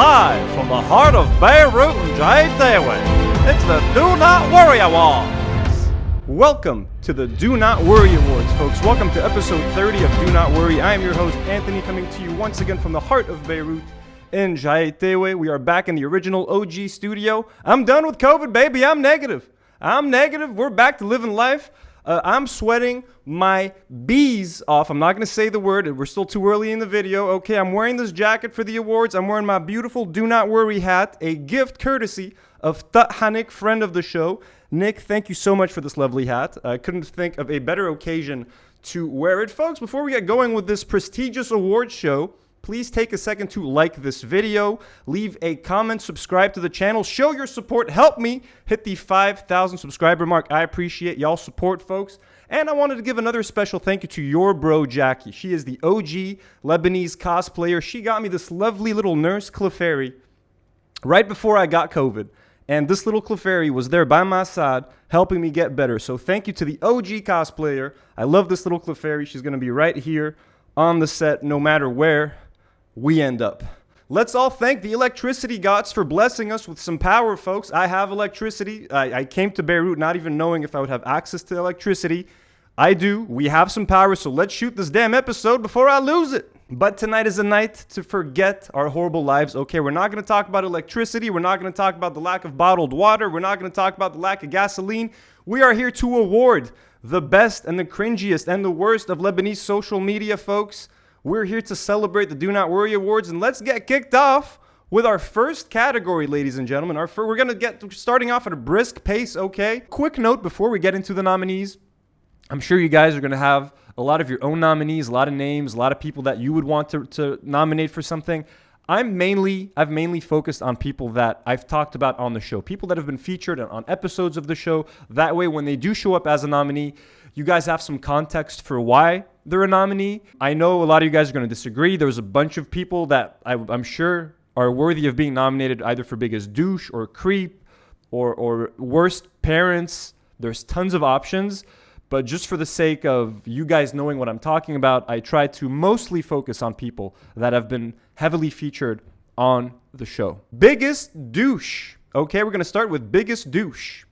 Live from the heart of Beirut and Jaidewe, it's the Do Not Worry Awards. Welcome to the Do Not Worry Awards, folks. Welcome to episode 30 of Do Not Worry. I am your host, Anthony, coming to you once again from the heart of Beirut in Jaidewe. We are back in the original OG studio. I'm done with COVID, baby. I'm negative. We're back to living life. I'm sweating my bees off. I'm not going to say the word. We're still too early in the video. Okay, I'm wearing this jacket for the awards. I'm wearing my beautiful Do Not Worry hat, a gift courtesy of Hanik, friend of the show. Nick, thank you so much for this lovely hat. I couldn't think of a better occasion to wear it. Folks, before we get going with this prestigious awards show, please take a second to like this video, leave a comment, subscribe to the channel, show your support, help me hit the 5,000 subscriber mark. I appreciate y'all support, folks. And I wanted to give another special thank you to your bro, Jackie. She is the OG Lebanese cosplayer. She got me this lovely little nurse Clefairy right before I got COVID. And this little Clefairy was there by my side, helping me get better. So thank you to the OG cosplayer. I love this little Clefairy. She's going to be right here on the set, no matter where we end up. Let's all thank the electricity gods for blessing us with some power, folks. I have electricity. I came to Beirut not even knowing if I would have access to electricity. I do. We have some power, so let's shoot this damn episode before I lose it. But tonight is a night to forget our horrible lives. Okay, we're not going to talk about electricity. We're not going to talk about the lack of bottled water. We're not going to talk about the lack of gasoline. We are here to award the best and the cringiest and the worst of Lebanese social media, folks. We're here to celebrate the Do Not Worry Awards, and let's get kicked off with our first category, ladies and gentlemen. We're going to get starting off at a brisk pace, okay? Quick note before we get into the nominees. I'm sure you guys are going to have a lot of your own nominees, a lot of names, a lot of people that you would want to nominate for something. I've mainly focused on people that I've talked about on the show, people that have been featured on episodes of the show. That way, when they do show up as a nominee, you guys have some context for why they're a nominee. I know a lot of you guys are going to disagree. There's a bunch of people that I'm sure are worthy of being nominated either for biggest douche or creep or worst parents. There's tons of options. But just for the sake of you guys knowing what I'm talking about, I try to mostly focus on people that have been heavily featured on the show. Biggest douche. Okay, we're going to start with biggest douche.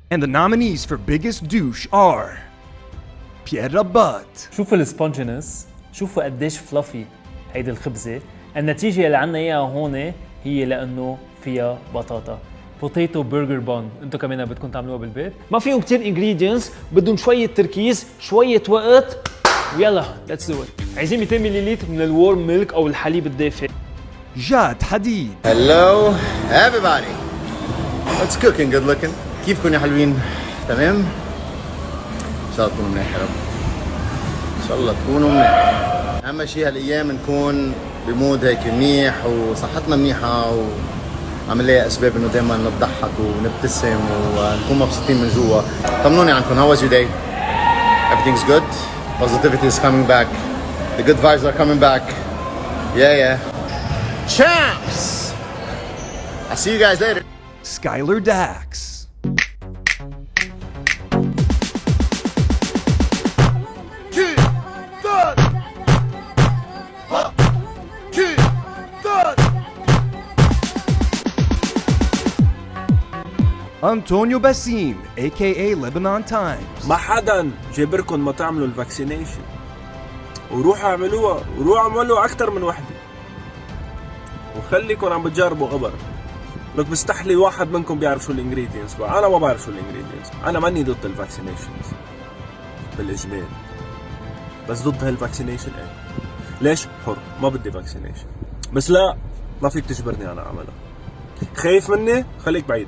And the nominees for biggest douche are Beirut. شوفوا السبونجينس، شوفوا قديش فلافي هيدي الخبزة. النتيجة اللي عنا اياها هون هي لأنه فيها بطاطا. بوتيتو برجر بون. انتو كمان بدكم تعملوها بالبيت؟ ما فيهم كتير انجريدينتس، بدهم شوية تركيز، شوية وقت، ويلا ليتس دو ات. عايزين 200 ملليلتر من الورم ميلك أو الحليب الدافئ. جاد حديد. Hello everybody. It's cooking good looking. كيفكم يا حلوين؟ تمام؟ إن شاء الله تكونوا منيح يا رب. إن شاء الله تكونوا منيح. أهم شيء هالأيام نكون بمود هيك منيح وصحتنا منيحة وعمل لي أسباب إنه دايما نضحك ونبتسم ونكون مبسوطين من جوا. طمنوني عنكم. How was your day? Everything's good. Positivity is coming back. The good vibes are coming back. Yeah. Champs! I'll see you guys later. Skylar Dax. Antonio Bassim, aka Lebanon Times. ما حدا جبركم ما تعملوا الفاكسينيشن وروحوا اعملوها وروحوا اعملوا اكثر من وحده وخليكم عم بتجربوا غبر. لك بستحلي واحد منكم بيعرف شو الانجريدينتس. انا ما بعرف شو الانجريدينتس. انا ماني ضد الفاكسينيشنز بالاجمال، بس ضد هالفاكسينيشن ايه. ليش؟ حر، ما بدي فاكسينيشن، بس لا ما فيك تجبرني انا اعملها. خايف مني؟ خليك بعيد.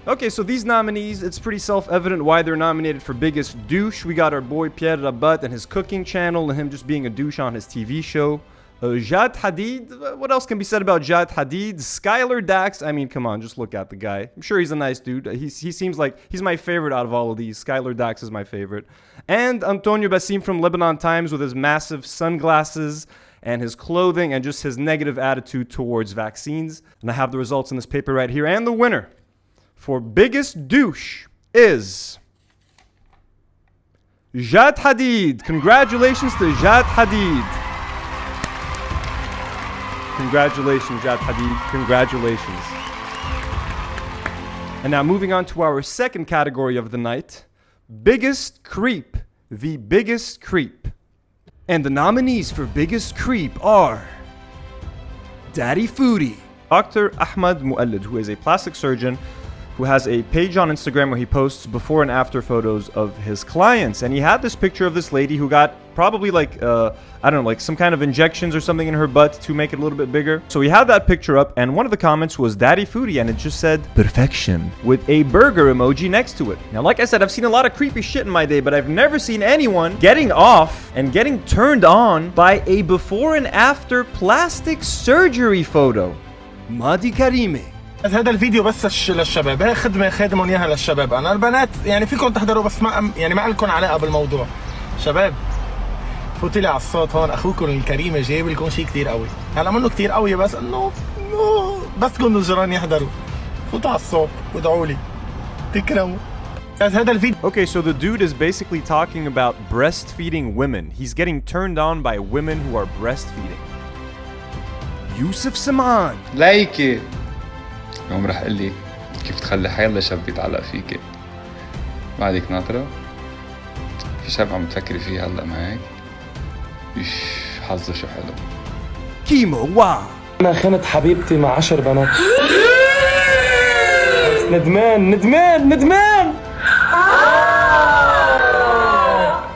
Okay, so these nominees, it's pretty self-evident why they're nominated for biggest douche. We got our boy Beirut and his cooking channel and him just being a douche on his TV show. Jad Hadid, what else can be said about Jad Hadid? Skylar Dax, I mean, come on, just look at the guy. I'm sure he's a nice dude. He seems like he's my favorite out of all of these. Skylar Dax is my favorite. And Antonio Bassim from Lebanon Times with his massive sunglasses and his clothing and just his negative attitude towards vaccines. And I have the results in this paper right here. And the winner for biggest douche is Jad Hadid. Congratulations to Jad Hadid. Congratulations, Jad Hadid. Congratulations. And now moving on to our second category of the night. Biggest Creep. The Biggest Creep. And the nominees for Biggest Creep are Daddy Foodie, Dr. Ahmad Muallid, who is a plastic surgeon who has a page on Instagram where he posts before and after photos of his clients. And he had this picture of this lady who got probably like, I don't know, like some kind of injections or something in her butt to make it a little bit bigger. So he had that picture up, and one of the comments was Daddy Foodie, and it just said perfection with a burger emoji next to it. Now, like I said, I've seen a lot of creepy shit in my day, but I've never seen anyone getting off and getting turned on by a before and after plastic surgery photo. Madi Karime. هذا الفيديو بس للشباب، هي خدمة خادمهم اياها للشباب. انا البنات يعني فيكم تحضروا بس ما يعني ما لكم علاقة بالموضوع. شباب فوتي لي على الصوت هون، اخوكم الكريم جايب لكم شيء كثير قوي. هلا منه كثير قوي بس انه بس بدكم الجيران يحضروا. فوتوا على الصوت وادعوا لي. تكرموا. هذا الفيديو. Okay, so the dude is basically talking about breastfeeding women. He's getting turned on by women who are breastfeeding. Yusuf Saman. لايكي يوم رح قلي كيف تخلي حيلا شاب يتعلق فيك. بعدك ناطرة في شاب عم تفكري فيه هلا معك. حظه شو حلو. كيمو وا. أنا خنت حبيبتي مع 10 بنات. ندمان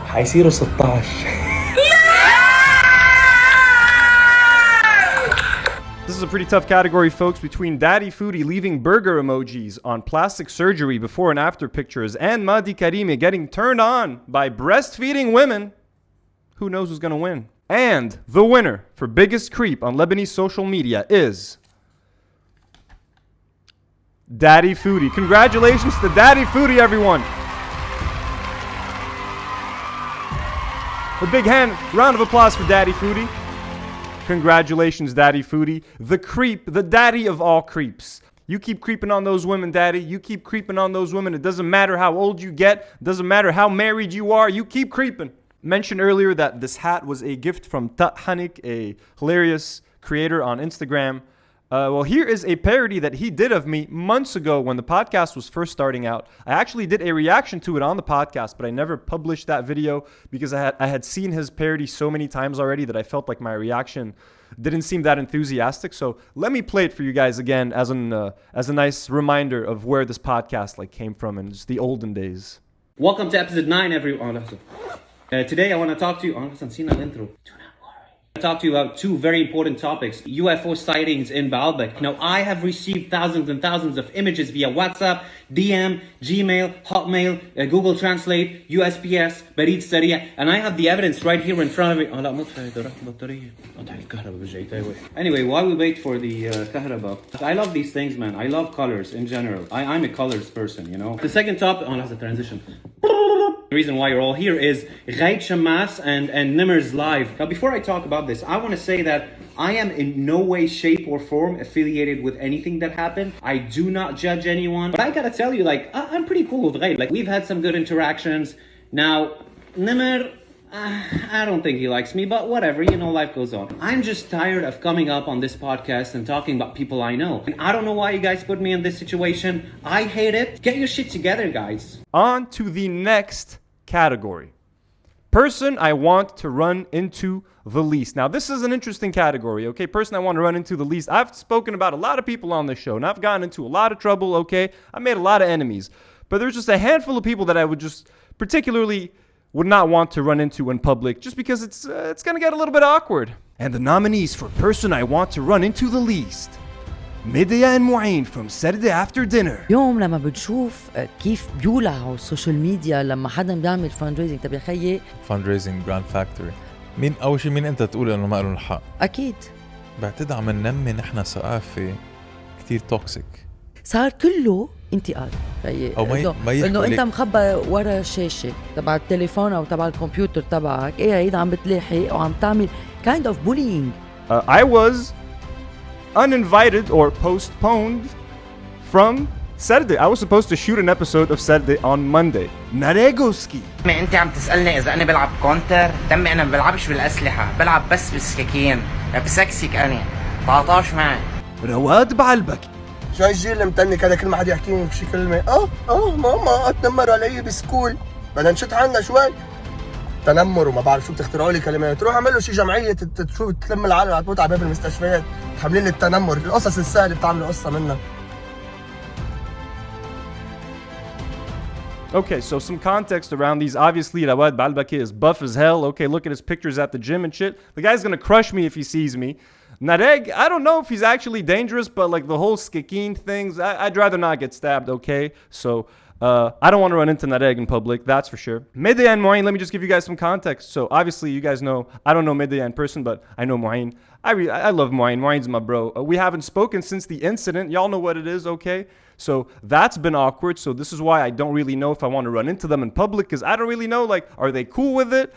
حيصيروا 16. This is a pretty tough category, folks, between Daddy Foodie leaving burger emojis on plastic surgery before and after pictures and Madi Karime getting turned on by breastfeeding women. Who knows who's going to win? And the winner for biggest creep on Lebanese social media is Daddy Foodie. Congratulations to Daddy Foodie, everyone. A big round of applause for Daddy Foodie. Congratulations, Daddy Foodie. The creep, the daddy of all creeps. You keep creeping on those women, Daddy. You keep creeping on those women. It doesn't matter how old you get. It doesn't matter how married you are. You keep creeping. Mentioned earlier that this hat was a gift from Tat Hanik, a hilarious creator on Instagram. Well, here is a parody that he did of me months ago when the podcast was first starting out. I actually did a reaction to it on the podcast, but I never published that video because I had seen his parody so many times already that I felt like my reaction didn't seem that enthusiastic. So let me play it for you guys again as a nice reminder of where this podcast came from in just the olden days. Welcome to episode 9, everyone. Today I want to talk to you. Talk to you about two very important topics: UFO sightings in Baalbek. Now, I have received thousands and thousands of images via WhatsApp, DM, Gmail, Hotmail, Google Translate, USPS, Beirut Saria, and I have the evidence right here in front of me. Anyway, while we wait for the kahraba, I love these things, man. I love colors in general. I'm a colors person, you know. The second topic, that's a transition. The reason why you're all here is Ghaid Shamas and Nimmer's live. Now, before I talk about this, I want to say that I am in no way, shape, or form affiliated with anything that happened. I do not judge anyone. But I gotta tell you, I'm pretty cool with Ghaid. We've had some good interactions. Now, Nimmer, I don't think he likes me, but whatever, you know, life goes on. I'm just tired of coming up on this podcast and talking about people I know. And I don't know why you guys put me in this situation. I hate it. Get your shit together, guys. On to the next category. Person I want to run into the least. Now, this is an interesting category, okay? Person I want to run into the least. I've spoken about a lot of people on this show, and I've gotten into a lot of trouble, okay? I made a lot of enemies. But there's just a handful of people that I would just particularly would not want to run into in public just because it's going to get a little bit awkward. And the nominees for person I want to run into the least. Medya and Mu'in from Saturday After Dinner. يوم لما بتشوف كيف بيولعوا السوشيال ميديا لما حدا بيعمل فاندريزنج. طب يا خيي فاندريزنج جراند فاكتوري. مين أول شيء مين أنت تقول إنه ما لهم الحق؟ أكيد. بعتقد عم ننمي نحن ثقافة كتير توكسيك. صار كله انتقاد. أو ما إنه أنت مخبى ورا الشاشة تبع التليفون أو تبع الكمبيوتر تبعك. قاعد عم بتلاحق وعم تعمل kind of bullying. I was uninvited or postponed from Saturday. I was supposed to shoot an episode of Saturday on Monday. Naregoski. انت عم تسألني إذا أنا بلعب كونتر؟ دمي أنا ما بلعبش بالأسلحة، بلعب بس بالسكاكين، بسكسك أنا. 19 معي. رواد بعلبك. شو هالجيل اللي متنك هذا كل ما حد يحكي شي كلمة ماما اتنمروا علي بسكول بدنا نشد حالنا شوي. تنمر وما بعرف شو بتخترعوا لي كلمات. روح اعمل له شي جمعية شو تلم العالم اللي تموت على باب المستشفيات حاملين التنمر القصص السهلة بتعملوا قصة منها. Okay, so some context around these. Obviously, Rawad Balbaki is buff as hell. Okay, look at his pictures at the gym and shit. The guy's gonna crush me if he sees me. Nareg, I don't know if he's actually dangerous, but like the whole skikin things, I'd rather not get stabbed, okay? So, I don't want to run into Nareg in public, that's for sure. Medya and Muayin, let me just give you guys some context. So, obviously, you guys know, I don't know Medya in person, but I know Muayin. I love Muayin. Muayin's my bro. We haven't spoken since the incident. Y'all know what it is, okay? So that's been awkward. So this is why I don't really know if I want to run into them in public, because I don't really know, like, are they cool with it?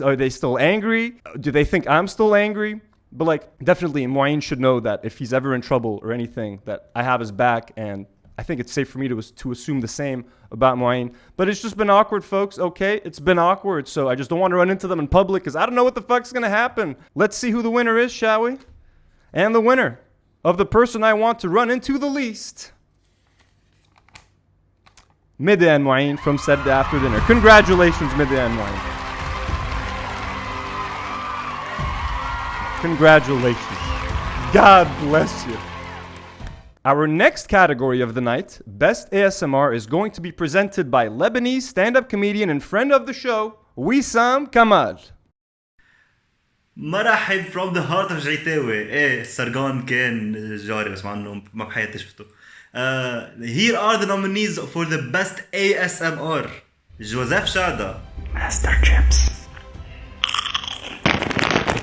Are they still angry? Do they think I'm still angry? But like, definitely Muayin should know that if he's ever in trouble or anything, that I have his back, and I think it's safe for me to assume the same about Muayin. But it's just been awkward, folks, okay? It's been awkward, so I just don't want to run into them in public, because I don't know what the fuck's gonna happen. Let's see who the winner is, shall we? And the winner of the person I want to run into the least, Medya and Muayin from Saturday After Dinner. Congratulations, Medya and Muayin. Congratulations. God bless you. Our next category of the night, Best ASMR, is going to be presented by Lebanese stand-up comedian and friend of the show, Wissam Kamal. مرحب from the heart of جيتاوي. ايه سرغان كان جاري بس مع انه ما بحياتي شفته. Here are the nominees for the best ASMR. جوزيف شادا. Master Chips.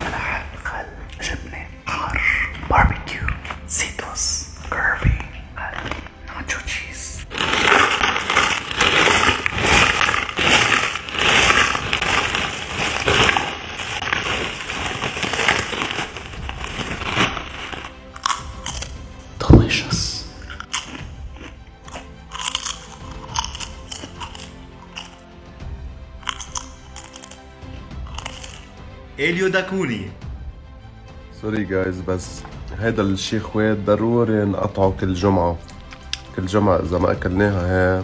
ملح خل جبنة حار باربيكيو سيتوس كيرفي ناتشو تشيز. Delicious. إليو داكوني. سوري جايز بس هيدا الشيخ واد ضروري نقطعه كل جمعة. كل جمعة إذا ما أكلناها هي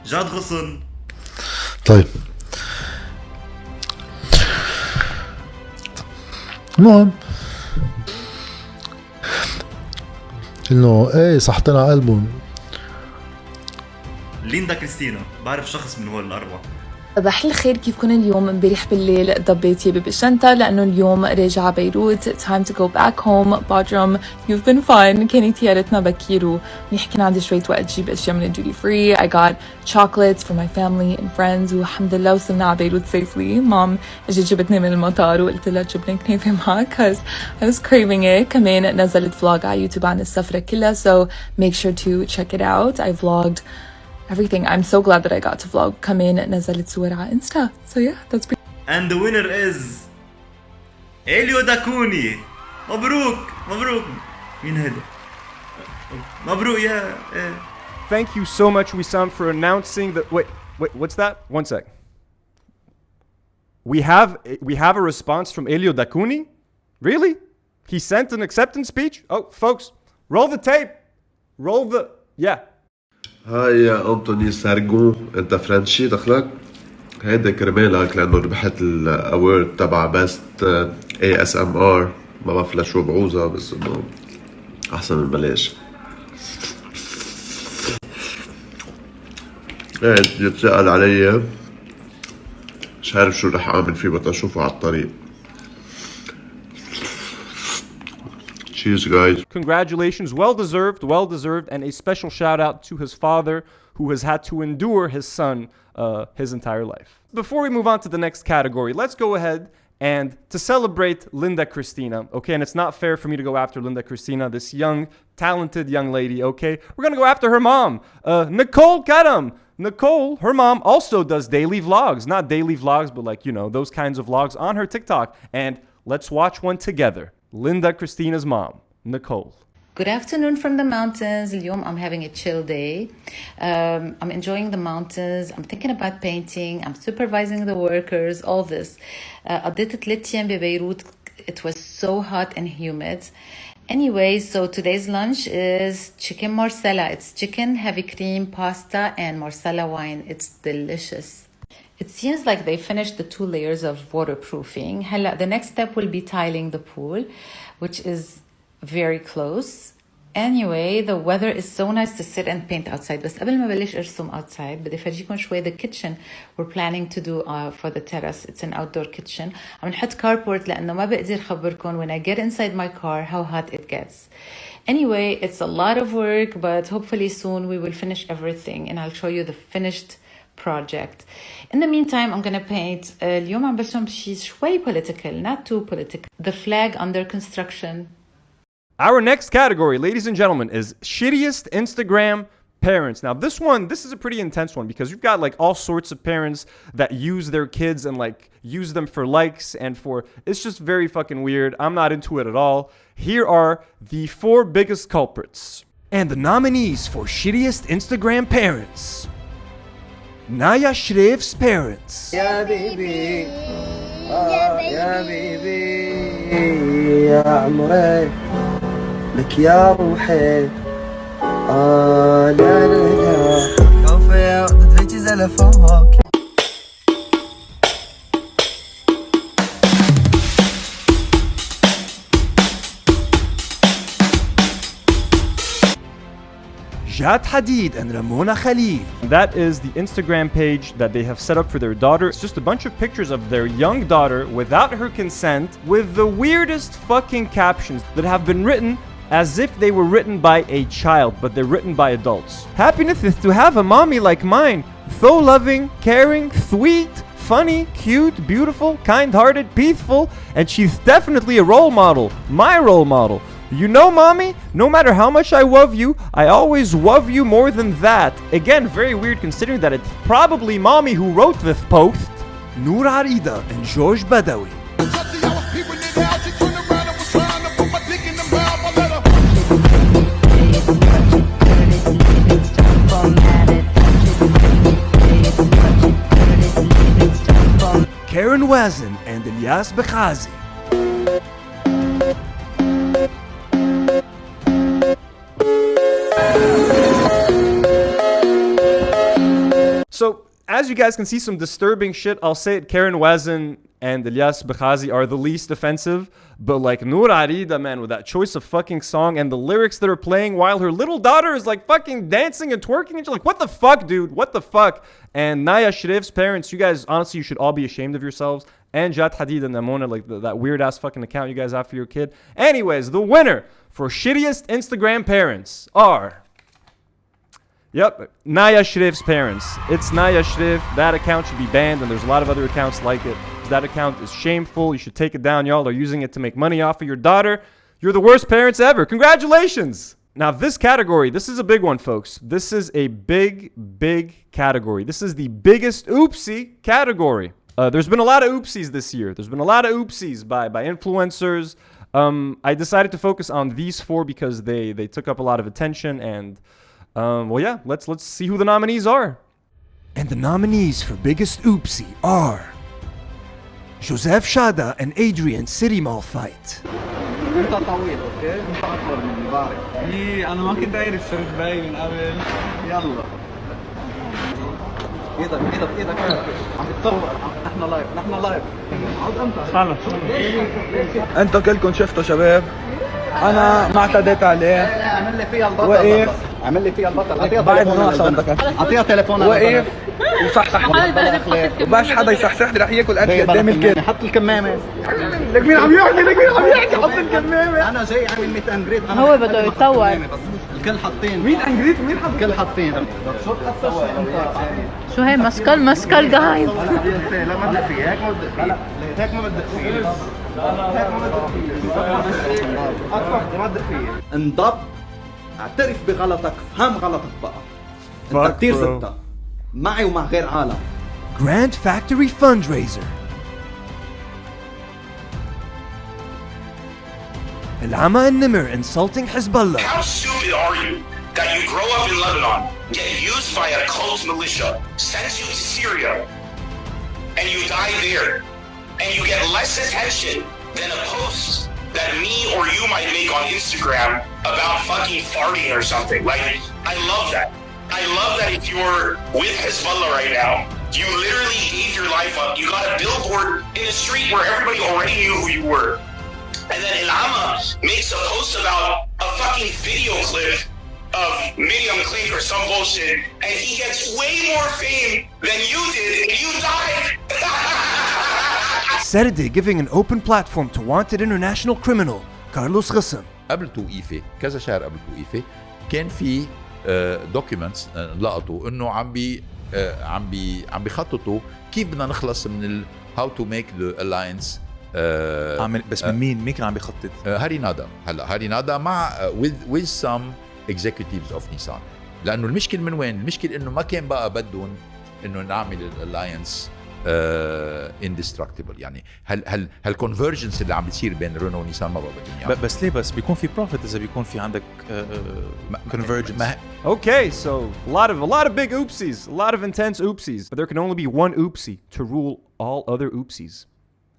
جاد غصن. طيب المهم انه ايه صحتنا ألبوم. ليندا كريستينا. بعرف شخص من هول الأربعة. صباح الخير، كيفكن اليوم؟ امبارح بالليل ضبيت يابي بالشنطة لأنه اليوم راجعة بيروت. time to go back home. باجرم you've been fun. كانت زيارتنا بكير ومنيح كان عندي شوية وقت جيب أشياء من الديوتي فري. I got chocolates for my family and friends والحمد لله وصلنا على بيروت safely. مام اجت جبتني من المطار وقلت لها تجيب لنا كنافة معك cause I was craving it. كمان نزلت vlog على يوتيوب عن السفرة كلها so make sure to check it out. I vlogged everything. I'm so glad that I got to vlog. كمان نزلت صور على انستا. So yeah, that's pretty. And the winner is إليو داكوني. مبروك مبروك. مين هذا؟ مبروك يا. Thank you so much, Wissam, for announcing that. Wait, what's that? One sec. We have a response from Elio Dakuni? Really? He sent an acceptance speech? Oh, folks, roll the tape. Roll the. Yeah. هاي يا أنتوني سارغون، أنت فرنشي دخلك؟ هيدا كرمالك لأنه ربحت الأوورد تبع بست ASMR. ما بعرف لشو بعوزها بس إنه أحسن من بلاش. إيه يتسأل علي مش عارف شو رح أعمل فيه بس أشوفه على الطريق. Cheers, guys. Congratulations, well deserved, and a special shout out to his father who has had to endure his son his entire life. Before we move on to the next category, let's go ahead and to celebrate Linda Christina, okay? And it's not fair for me to go after Linda Christina, this young, talented young lady, okay? We're gonna go after her mom, Nicole Karam. Nicole, her mom, also does daily vlogs. Not daily vlogs, but like, you know, those kinds of vlogs on her TikTok. And let's watch one together. Linda Christina's mom, Nicole. Good afternoon from the mountains. اليوم I'm having a chill day. I'm enjoying the mountains. I'm thinking about painting. I'm supervising the workers. All this. قضيت 3 أيام ببيروت. It was so hot and humid. Anyway, so today's lunch is chicken marsala. It's chicken, heavy cream, pasta, and marsala wine. It's delicious. It seems like they finished the 2 layers of waterproofing. The next step will be tiling the pool, which is very close. Anyway, the weather is so nice to sit and paint outside. بس قبل ما بلش ارسم outside بدي فرجيكم شوي the kitchen we're planning to do for the terrace. It's an outdoor kitchen. عم نحط carport لأنه ما بقدر خبركم when I get inside my car how hot it gets. Anyway, it's a lot of work, but hopefully soon we will finish everything and I'll show you the finished project. In the meantime, I'm gonna paint. اليوم عم برسم شيء شوي political, not too political. The flag under construction. Our next category, ladies and gentlemen, is shittiest Instagram parents. Now, this is a pretty intense one because you've got like all sorts of parents that use their kids and like use them for likes and for, it's just very fucking weird. I'm not into it at all. Here are the 4 biggest culprits. And the nominees for shittiest Instagram parents. Naya Shrev's parents. يا بيبي يا بيبي يا عمري لك يا روحي لا لا لا خوفي يا وقت بيتي زلفوك. Jad Hadid and Ramona Khalil. That is the Instagram page that they have set up for their daughter. It's just a bunch of pictures of their young daughter without her consent with the weirdest fucking captions that have been written as if they were written by a child, but they're written by adults. Happiness is to have a mommy like mine. So loving, caring, sweet, funny, cute, beautiful, kind-hearted, peaceful, and she's definitely a role model. My role model. You know, mommy, no matter how much I love you, I always love you more than that. Again, very weird considering that it's probably mommy who wrote this post. Noor Arida and George Badawi. Karen Wazin and Ilyas Bekhazi. So, as you guys can see some disturbing shit, I'll say it, Karen Wazin and Ilyas Bekhazi are the least offensive, but like Noor Arida, man, with that choice of fucking song and the lyrics that are playing while her little daughter is like fucking dancing and twerking and you're like, what the fuck, dude? What the fuck? And Naya Shrev's parents, you guys, honestly, you should all be ashamed of yourselves. And Jad Hadid and Ramona, like that weird ass fucking account you guys have for your kid. Anyways, the winner for shittiest Instagram parents are... Yep, Naya Shrev's parents. It's Naya Shrev. That account should be banned, and there's a lot of other accounts like it. That account is shameful. You should take it down. Y'all are using it to make money off of your daughter. You're the worst parents ever. Congratulations! Now, this category, this is a big one, folks. This is a big, big category. This is the biggest oopsie category. There's been a lot of oopsies this year. There's been a lot of oopsies by influencers. I decided to focus on these 4 because they took up a lot of attention and... well, yeah, let's see who the nominees are. And the nominees for biggest oopsie are Joseph Shada and Adrian City Mall fight. انت طويل اوكي انت اطول مني بارك انا ما كنت عارف صرت باي من قبل يلا ايدك عم تتطور نحن لايف عود امتى خلص انتوا كلكم شفتوا شباب انا ما اعتديت عليه عمل لي فيها البطل وقف عمل لي فيها البطل اعطيها تليفون اعطيها تليفون وقف وصحصح وباش حدا يصحصح لي رح ياكل اكل قدام الكل حط الكمامه لك مين عم يحكي حط الكمامه انا جاي اعمل ميت اند جريت هو بده يتطور الكل حاطين مين اند جريت مين حط الكل حاطين شو هي مسكال جايز لا ما بدك فيه هيك ما بدك فيه هيك ما بدك فيه هيك ما بدك فيه اطفح ما بدك فيه انضب اعترف بغلطك فهم غلطك بقى انت كثير زبطة معي ومع غير عالم. Grand Factory Fundraiser. العمى and Nimr insulting Hezbollah. How stupid are you that you grow up in Lebanon, get used by a cult militia, sends you to Syria, and you die there, and you get less attention than a post that me or you might make on Instagram about fucking farting or something. Like, I love that. I love that if you're with Hezbollah right now, you literally gave your life up. You got a billboard in a street where everybody already knew who you were. And then Ilhama makes a post about a fucking video clip of Miriam Klink or some bullshit, and he gets way more fame than you did, and you died. Saturday giving an open platform to wanted international criminal Carlos Ghassan. قبل توقيفه كذا شهر قبل توقيفه كان في دوكيومنتس لقطوا انه عم بيخططوا كيف بدنا نخلص من هاو تو ميك ذا الاينس. بس من مين كان عم بيخطط؟ هاري نادا. هلا هاري نادا مع with some executives of Nissan. لانه المشكله من وين؟ المشكله انه ما كان بقى بدهم انه نعمل الالاينس indestructible. يعني هالكونفرجنس اللي عم بتصير بين رونو ونيسان ما بقى بدهم. بس ليه بس بيكون في بروفيت اذا بيكون في عندك convergence. Okay, so a lot of big oopsies, a lot of intense oopsies, but there can only be one oopsie to rule all other oopsies,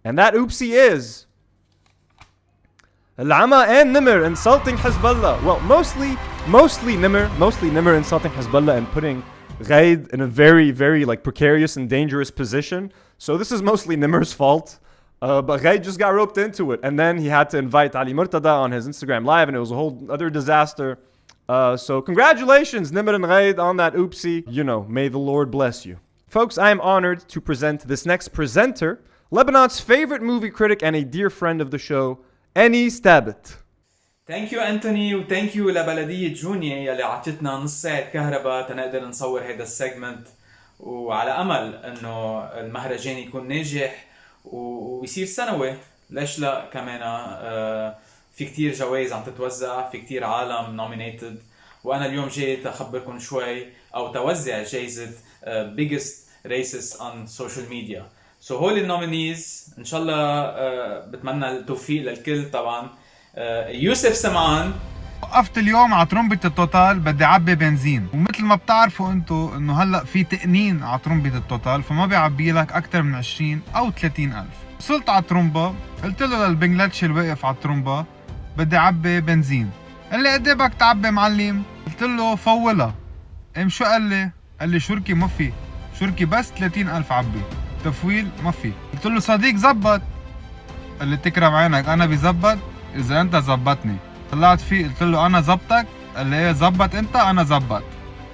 and that oopsie is Al-Ama and Nimr insulting Hezbollah. Well, mostly Nimr insulting Hezbollah and putting Ghaid in a very, very like precarious and dangerous position. So this is mostly Nimr's fault. But Ghaid just got roped into it. And then he had to invite Ali Murtada on his Instagram live, and it was a whole other disaster. So congratulations, Nimr and Ghaid, on that oopsie. You know, may the Lord bless you. Folks, I am honored to present this next presenter, Lebanon's favorite movie critic and a dear friend of the show, Eni Stabit. ثانك يو أنتوني وثانك يو لبلدية جونيا يلي عطتنا نص ساعة كهرباء تنقدر نصور هيدا السيجمنت، وعلى أمل إنه المهرجان يكون ناجح ويصير سنوي. ليش لا كمان في كتير جوائز عم تتوزع، في كتير عالم nominated، وأنا اليوم جاي أخبركم شوي أو توزع جايزة biggest racist on social media. So هول النومينيز إن شاء الله بتمنى التوفيق للكل. طبعا يوسف سمعان. وقفت اليوم على ترمبة التوتال بدي عبي بنزين، ومثل ما بتعرفوا انتو انه هلا في تقنين على ترمبة التوتال فما بيعبي لك اكثر من 20 او 30 الف. وصلت على الترمبة قلت له للبنجلاتش الواقف على الترمبة بدي عبي بنزين. قال لي قد ايه بدك تعبي معلم؟ قلت له فولها. شو قال لي؟ قال لي شركي ما في، شركي بس 30 الف عبي، تفويل ما في. قلت له صديق زبط. قال لي تكرم عينك انا بزبط إذا أنت زبطني. طلعت فيه قلت له أنا زبطك؟ قال لي إيه زبط أنت أنا زبط.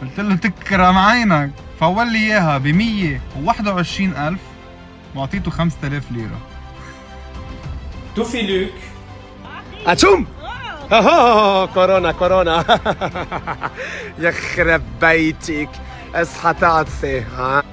قلت له تكرم عينك. فول لي إياها ب121,000 وعطيته 5,000 ليرة. توفي لوك. أتوم كورونا يخرب بيتك اصحى تعطسي. ها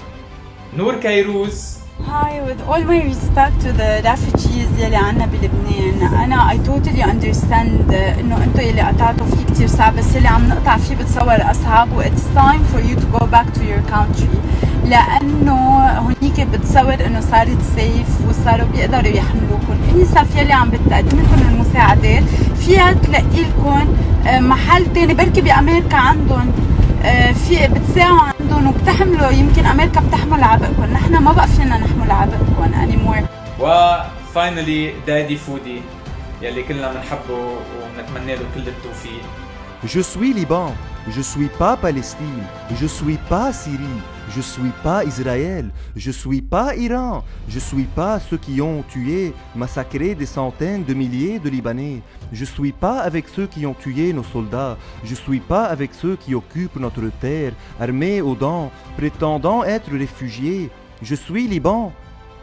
نور كيروز. Hi, with all my respect to the refugees يلي عنا بلبنان، أنا I totally understand إنه أنتو يلي قطعتوا فيه كتير صعب، بس يلي عم نقطع فيه بتصور أصعب، و it's time for you to go back to your country، لأنه هونيك بتصور إنه صارت safe وصاروا بيقدروا يحملوكم. إنساف يلي عم بتقدم لكم المساعدات فيها تلاقي لكم محل تاني بركي بأمريكا عندهم في بتساعوا عندهم وبتحملوا، يمكن امريكا بتحمل عبئكم، نحن ما بقى فينا نحمل عبئكم anymore. وفاينلي دادي فودي يلي كلنا بنحبه وبنتمنى له كل التوفيق. Je suis Liban, je suis pas Palestine, je suis pas Syrie, je suis pas Israël, je suis pas Iran, je suis pas ceux qui ont tué, massacré des centaines de milliers de Libanais, je suis pas avec ceux qui ont tué nos soldats, je suis pas avec ceux qui occupent notre terre, armés aux dents, prétendant être réfugiés, je suis Liban.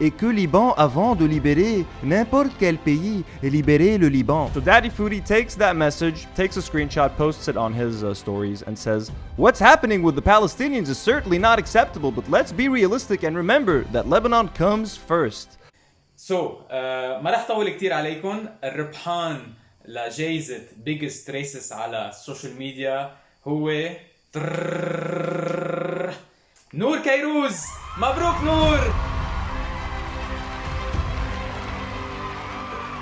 Et que Liban avant de libérer n'importe quel pays et libérer le Liban. So Daddy Foodie takes that message, takes a screenshot, posts it on his stories and says, what's happening with the Palestinians is certainly not acceptable, but let's be realistic and remember that Lebanon comes first. So, ما رح طول كتير عليكم. الربحان لجائزة biggest racist على السوشيال ميديا هو نور كيروز. مبروك نور.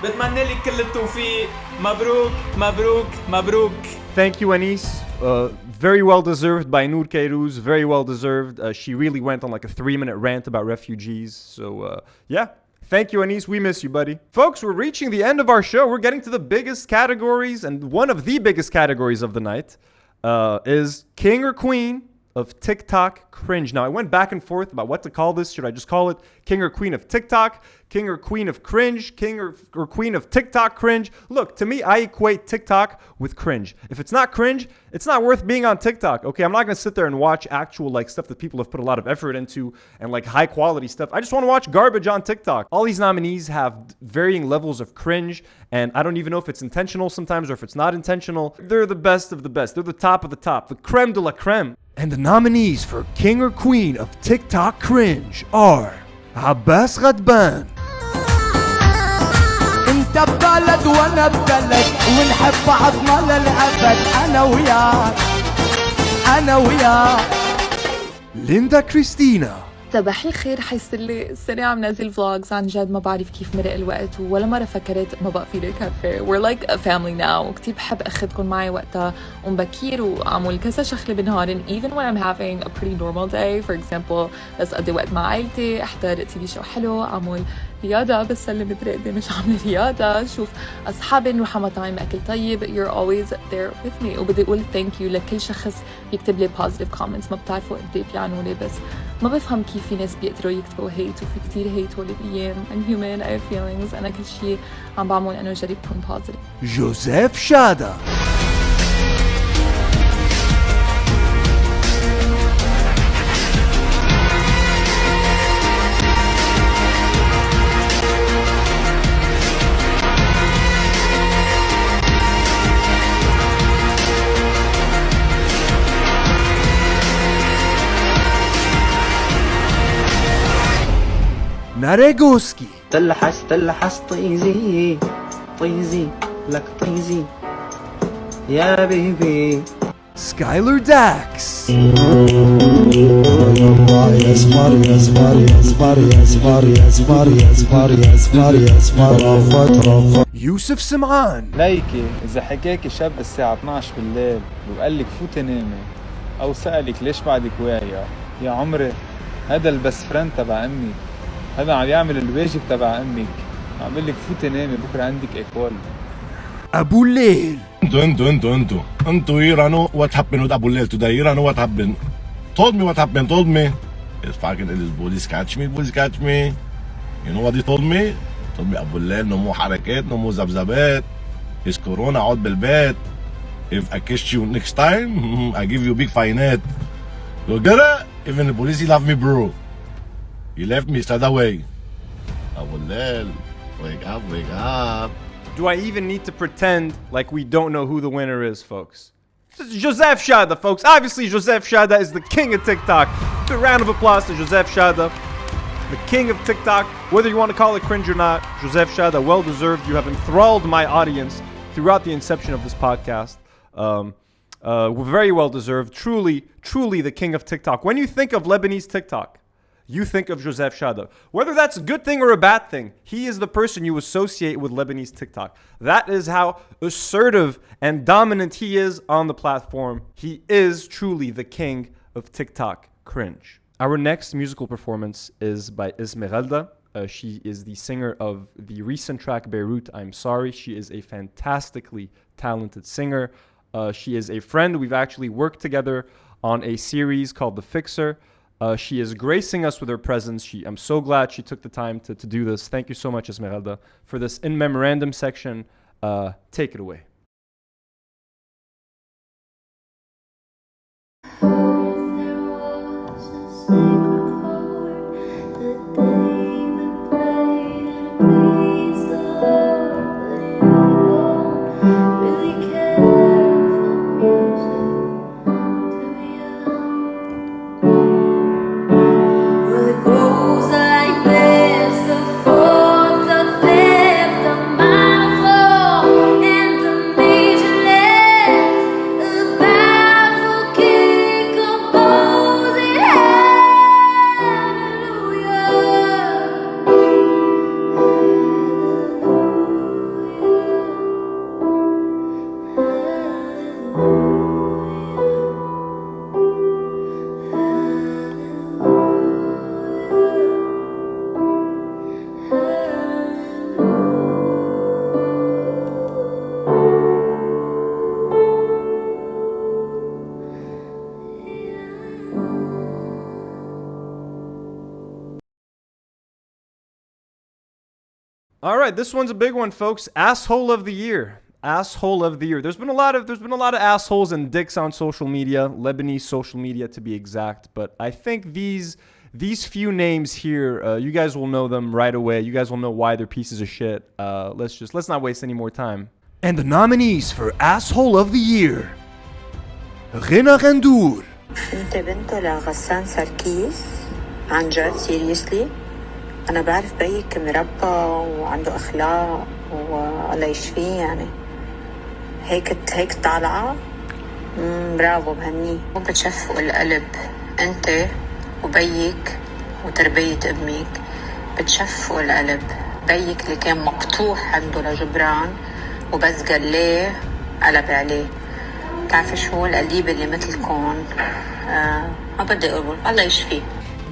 بتمنى لك كل التوفيق. مبروك مبروك مبروك. Thank you, Anis. Very well deserved by Noor Kairouz. Very well deserved. She really went on like a 3-minute rant about refugees. So, yeah. Thank you, Anis. We miss you, buddy. Folks, we're reaching the end of our show. We're getting to the biggest categories, and one of the biggest categories of the night is King or Queen of TikTok cringe. Now, I went back and forth about what to call this. Should I just call it King or Queen of TikTok, King or Queen of cringe, King or Queen of TikTok cringe? Look, to me, I equate TikTok with cringe. If it's not cringe, it's not worth being on TikTok. Okay, I'm not going to sit there and watch actual like stuff that people have put a lot of effort into and like high quality stuff. I just want to watch garbage on TikTok. All these nominees have varying levels of cringe, and I don't even know if it's intentional sometimes or if it's not intentional. They're the best of the best. They're the top of the top, the creme de la creme. And the nominees for King or Queen of TikTok cringe are عباس غضبان. انت ببلد وانا ببلد ونحب بعضنا للابد انا وياك انا وياك. ليندا كريستينا. صباح الخير. حيصير لي السنة عم نزل فلوجز، عن جد ما بعرف كيف مرق الوقت ولا مرة فكرت ما بقى في لي كافيه. We're like a family now وكتير بحب أخذكم معي وقتها ومبكير وأعمل كذا شغلة بالنهار. And even when I'm having a pretty normal day, for example بس أقضي وقت مع عائلتي، أحضر تي في شو حلو، أعمل رياضة بس اللي مترقدة مش عاملة رياضة، شوف أصحابي، نروح على مطاعم أكل طيب. You're always there with me. وبدي أقول thank you لكل شخص يكتب لي positive comments. ما بتعرفوا قد إيه بيعنوا لي، بس ما بفهم كيف في ناس بيقدروا يكتبوا هيت، وفي كتير هيت هول الأيام. I'm human, I have feelings. أنا كل شيء عم بعمل أنه جرب كون positive. جوزيف شادا. ناريغوسكي. تلحس طيزي طيزي لك طيزي يا بيبي. سكايلر داكس. يوسف سمعان. ليكي إذا حكاكي شاب الساعة 12 بالليل وقال لك فوتي نامي، أو سألك ليش بعدك واعية، يا عمري هذا البس فريند تبع أمي، هذا عم يعمل الواجب تبع أمك، عم بقول لك فوتي نامي بكرة عندك إيكول. أبو الليل. انتوا يرانو what happened with Abu Lail today. You know what happened. Told me what happened. Told me. It's fucking the police catch me. Police catch me. You know what he told me? Told me Abu Lail no more حركات, no more zabzabat. It's corona, اقعد بالبيت. If I catch you next time, I give you a big fine. You get it? Even the police he love me, bro. He left me straight away. Abu Lail, wake up, wake up. Do I even need to pretend like we don't know who the winner is, folks? This is Joseph Shada, folks. Obviously, Joseph Shada is the king of TikTok. A round of applause to Joseph Shada, the king of TikTok. Whether you want to call it cringe or not, Joseph Shada, well deserved. You have enthralled my audience throughout the inception of this podcast. Very well deserved. Truly the king of TikTok. When you think of Lebanese TikTok, you think of Joseph Shada. Whether that's a good thing or a bad thing, he is the person you associate with Lebanese TikTok. That is how assertive and dominant he is on the platform. He is truly the king of TikTok cringe. Our next musical performance is by Esmeralda. She is the singer of the recent track Beirut, I'm Sorry. She is a fantastically talented singer. She is a friend. We've actually worked together on a series called The Fixer. She is gracing us with her presence. I'm so glad she took the time to do this. Thank you so much, Esmeralda, for this in memorandum section. Take it away. The All right, this one's a big one, folks. Asshole of the year. Asshole of the year. There's been a lot of assholes and dicks on social media, Lebanese social media to be exact. But I think these few names here, you guys will know them right away. You guys will know why they're pieces of shit. Let's not waste any more time. And the nominees for Asshole of the Year: Rena Rendour. انت بنت لغسان سركيس عن جد سيريسلي. انا بعرف بيك مربى وعنده اخلاق والله يشفيه يعني. هيك طالعه. برافو بهنيه. بتشفوا القلب انت وبيك وتربيه امك. بتشفوا القلب. بيك اللي كان مقطوع عنده لجبران وبس قال ليه قلب عليه. تعرف شو القليب اللي مثلكم ما بدي اقول الله يشفيه.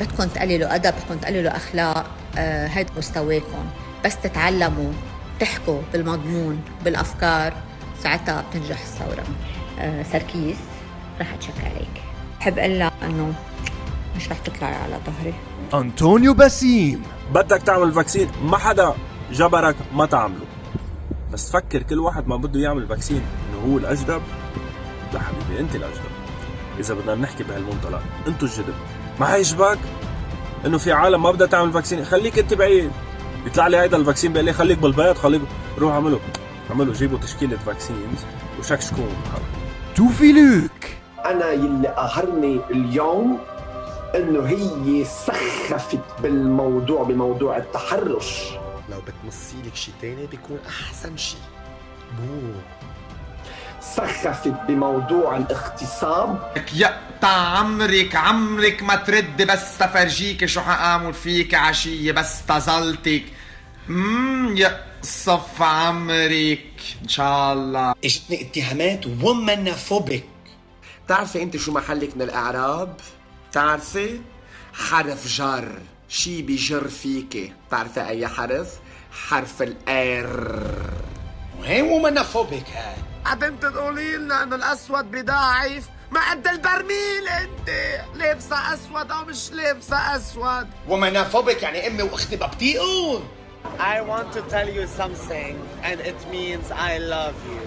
بدكم تقللوا ادب، بدكم تقللوا اخلاق. هيدا مستواكم، بس تتعلموا تحكوا بالمضمون بالافكار ساعتها بتنجح الثوره. سركيس رح اتشك عليك. بحب اقول انه مش رح تطلعي على ظهري. أنطونيو باسيم. بدك تعمل فاكسين، ما حدا جبرك ما تعمله، بس فكر كل واحد ما بده يعمل فاكسين انه هو الاجدب. لا حبيبي انت الاجدب. اذا بدنا نحكي بهالمنطلق انتو الجدب. ما حيشبك انه في عالم ما بدها تعمل فاكسين. خليك انت بعيد. يطلع لي هيدا الفاكسين بيقول لي خليك بالبيت، خليك روح اعملوا جيبوا تشكيله فاكسينز وشكشكوا. توفي لوك. انا يلي قهرني اليوم انه هي سخفت بموضوع التحرش. لو بتمصي لك شي تاني بيكون احسن شي. سخفت بموضوع الاغتصاب. يا عمرك ما ترد، بس تفرجيك شو حقامل فيك عشية بس تظلتك. يا صف عمرك ان شاء الله. اجتني اتهامات ومنافوبك. بتعرفي انت شو محلك من الاعراب؟ بتعرفي؟ حرف جر، شي بيجر فيكي. بتعرفي اي حرف؟ حرف الار. وهي ومنافوبك هاي. انت تقولي لنا انه الاسود بضاعف؟ ما قد البرميل انت. لابسه اسود او مش لابسه اسود. ومنافوبك يعني امي واختي ببطيقون. I want to tell you something and it means I love you.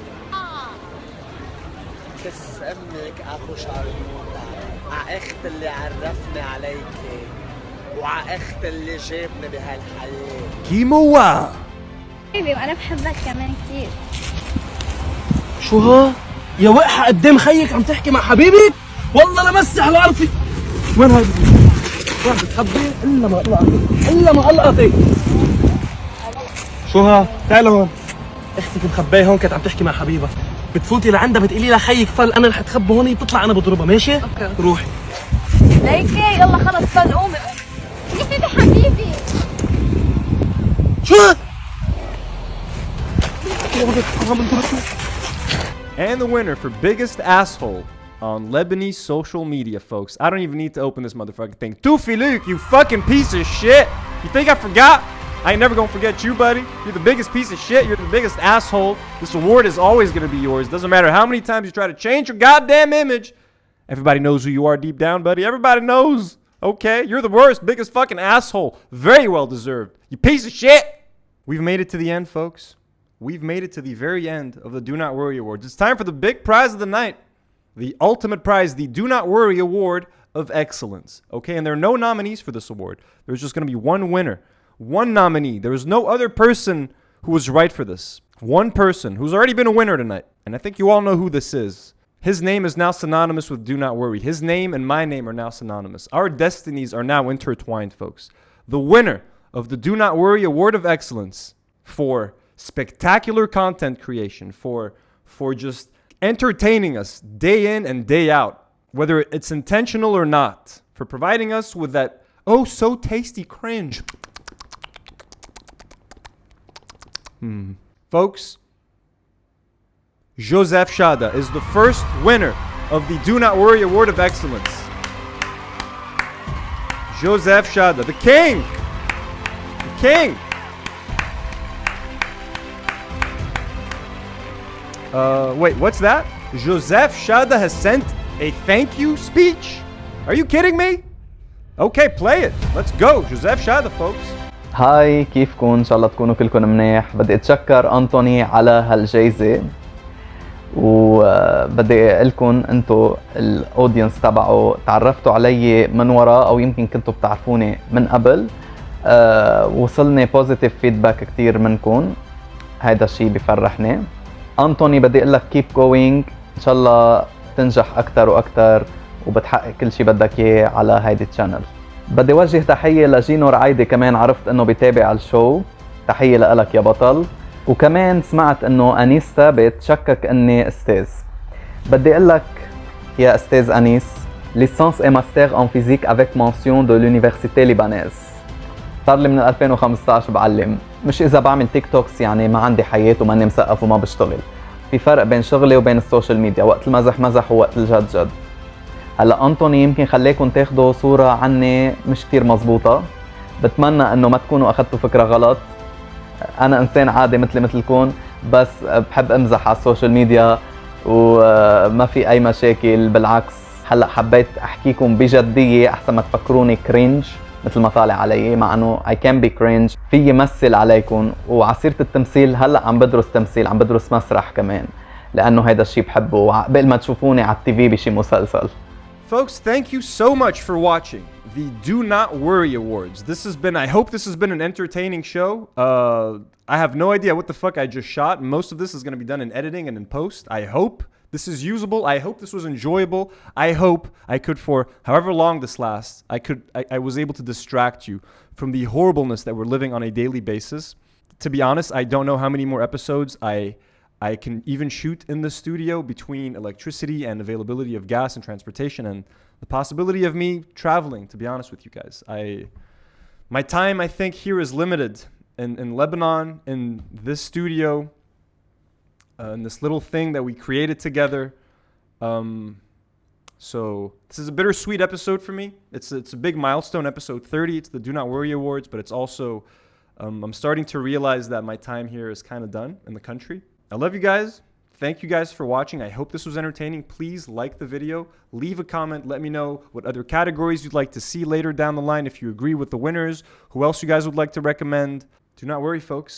كس امك اخو شاريوطة. ع اخت اللي عرفني عليكي وع اخت اللي جابني بهالحياة. كيموا حبيبي وانا بحبك كمان كتير. شو ها؟ يا وقحة قدام خيك عم تحكي مع حبيبي؟ والله لمسح الارض. وين هاي؟ وين بتخبي؟ الا ما قلقتك. شو ها؟ تعال هون. اختك مخبايه هون كانت عم تحكي مع حبيبها. بتفوتي لعندها بتقولي لها خيك فل انا رح اتخبى هون بتطلع انا بضربها. ماشي؟ اوكي روحي. ليكي يلا خلص فل قومي. يا حبيبي. شو ها؟ And the winner for biggest asshole on Lebanese social media, folks. I don't even need to open this motherfucking thing. Tufi Luke, you fucking piece of shit. You think I forgot? I ain't never gonna forget you, buddy. You're the biggest piece of shit. You're the biggest asshole. This award is always gonna be yours. Doesn't matter how many times you try to change your goddamn image. Everybody knows who you are deep down, buddy. Everybody knows. Okay? You're the worst, biggest fucking asshole. Very well deserved. You piece of shit. We've made it to the end, folks. We've made it to the very end of the Do Not Worry Awards. It's time for the big prize of the night. The ultimate prize, the Do Not Worry Award of Excellence. Okay? And there are no nominees for this award. There's just going to be one winner. One nominee. There is no other person who was right for this. One person who's already been a winner tonight. And I think you all know who this is. His name is now synonymous with Do Not Worry. His name and my name are now synonymous. Our destinies are now intertwined, folks. The winner of the Do Not Worry Award of Excellence for spectacular content creation, for just entertaining us day in and day out, whether it's intentional or not, for providing us with that oh so tasty cringe. Folks, Joseph Shada is the first winner of the Do Not Worry Award of Excellence. Joseph Shada, the king! The king! Wait, what's that? Joseph Shada has sent a thank you speech? Are you kidding me? Okay, play it. Let's go. Joseph Shada, folks. هاي كيفكم؟ ان شاء الله تكونوا كلكم منيح. بدي اتشكر انطوني على هالجايزة، وبدي اقلكم انتو الاودينس تبعه تعرفتوا علي من وراء او يمكن كنتوا بتعرفوني من قبل. وصلني بوزيتيف فيدباك كتير منكم، هيدا الشيء بفرحني. انطوني بدي اقول لك كيب جوينج، ان شاء الله تنجح اكثر واكثر وبتحقق كل شيء بدك اياه على هيدي الشانل. بدي وجه تحيه لجينو رعايدي، كمان عرفت انه بيتابع الشو، تحيه لك يا بطل. وكمان سمعت انه انيس ثابت شكك اني استاذ. بدي اقول لك يا استاذ انيس، ليسانس اي ماستر ان فيزيك افيك مونسيون دو لونيفرسيتي ليبانيز. صار لي من 2015 بعلم، مش اذا بعمل تيك توكس يعني ما عندي حياة وماني مسقف وما بشتغل. في فرق بين شغلي وبين السوشيال ميديا، وقت المزح مزح ووقت الجد جد. هلا انطوني يمكن خليكم تاخدوا صورة عني مش كتير مزبوطة، بتمنى انه ما تكونوا اخدتوا فكرة غلط. انا انسان عادي مثلكم، بس بحب امزح على السوشيال ميديا وما في اي مشاكل، بالعكس هلا حبيت احكيكم بجدية احسن ما تفكروني كرينج مثل ما طالع علي، مع انه I can be cringe. في مثل عليكم، وعسيرة التمثيل هلا عم بدرس تمثيل، عم بدرس مسرح كمان، لانه هيدا الشيء بحبه قبل ما تشوفوني على التي في بشي مسلسل. Folks, thank you so much for watching the Do Not Worry Awards. I hope this has been an entertaining show. I have no idea what the fuck I just shot. Most of this is going to be done in editing and in post. I hope this is usable. I hope this was enjoyable. I hope I could, for however long this lasts, I was able to distract you from the horribleness that we're living on a daily basis. To be honest, I don't know how many more episodes I can even shoot in the studio between electricity and availability of gas and transportation and the possibility of me traveling, to be honest with you guys. My time, I think, here is limited in Lebanon, in this studio, in this little thing that we created together. So this is a bittersweet episode for me. It's a big milestone, episode 30. It's the Do Not Worry Awards, but it's also, I'm starting to realize that my time here is kind of done in the country. I love you guys. Thank you guys for watching. I hope this was entertaining. Please like the video, leave a comment, let me know what other categories you'd like to see later down the line, if you agree with the winners, who else you guys would like to recommend. Do not worry, folks.